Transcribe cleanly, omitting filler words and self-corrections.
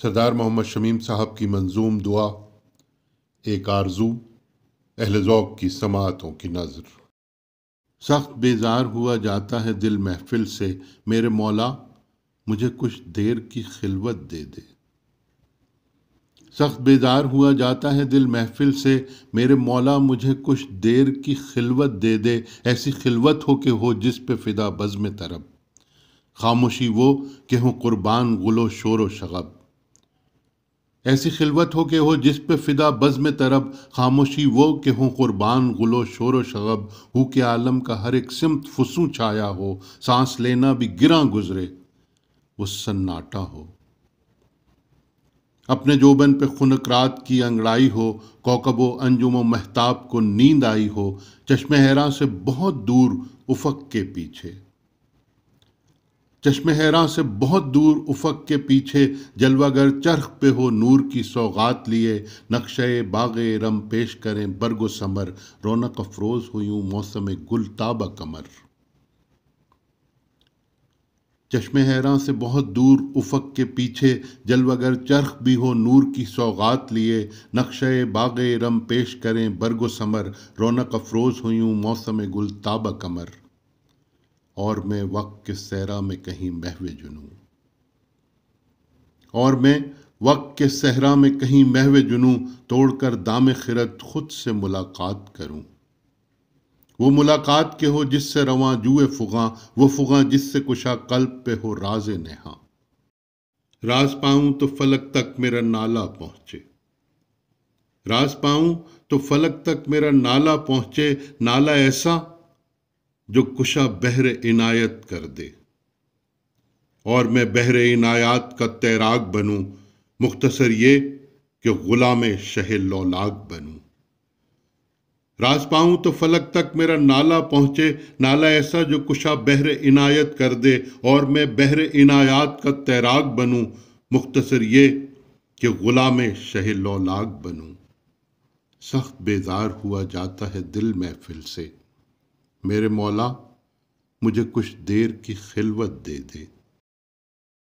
سردار محمد شمیم صاحب کی منظوم دعا، ایک آرزو، اہل ذوق کی سماعتوں کی نظر۔ سخت بیزار ہوا جاتا ہے دل محفل سے، میرے مولا مجھے کچھ دیر کی خلوت دے دے۔ سخت بیزار ہوا جاتا ہے دل محفل سے، میرے مولا مجھے کچھ دیر کی خلوت دے دے، ایسی خلوت ہو کہ ہو جس پہ فدا بزم طرب، خاموشی وہ کہ ہوں قربان گل و شور و شغب۔ ایسی خلوت ہو کہ ہو جس پہ فدا بزم طرب، خاموشی وہ کہ ہوں قربان گل و شور و شغب، ہو کہ عالم کا ہر ایک سمت فسوں چھایا ہو، سانس لینا بھی گراں گزرے وہ سناٹا ہو۔ اپنے جوبن پہ خنک رات کی انگڑائی ہو، کوکب و انجم و مہتاب کو نیند آئی ہو، چشم حیراں سے بہت دور افق کے پیچھے، چشم حیراں سے بہت دور افق کے پیچھے، جلوہ گر چرخ پہ ہو نور کی سوغات لیے، نقشۂ باغ رم پیش کریں برگ و ثمر، رونق افروز ہو یوں موسم گل تابہ قمر۔ چشم حیراں سے بہت دور افق کے پیچھے، جلوہ گر چرخ بھی ہو نور کی سوغات لیے، نقشۂ باغ رم پیش کریں برگ و ثمر، رونق افروز ہو یوں موسم گل تابہ قمر۔ اور میں وقت کے صحرا میں کہیں محو جنوں، اور میں وقت کے صحرا میں کہیں محو جنوں، توڑ کر دام خرد خود سے ملاقات کروں۔ وہ ملاقات کے ہو جس سے رواں جوئے فغاں، وہ فغاں جس سے کشا قلب پہ ہو راز نہاں۔ راز پاؤں تو فلک تک میرا نالہ پہنچے، راز پاؤں تو فلک تک میرا نالہ پہنچے، نالہ ایسا جو کشا بحر عنایت کر دے، اور میں بحر عنایات کا تیراک بنوں، مختصر یہ کہ غلام شہ لولاک بنوں۔ راز پاؤں تو فلک تک میرا نالہ پہنچے، نالہ ایسا جو کشا بحر عنایت کر دے، اور میں بحر عنایات کا تیراک بنوں، مختصر یہ کہ غلام شہ لولاک بنوں۔ سخت بیزار ہوا جاتا ہے دل محفل سے، میرے مولا مجھے کچھ دیر کی خلوت دے دے۔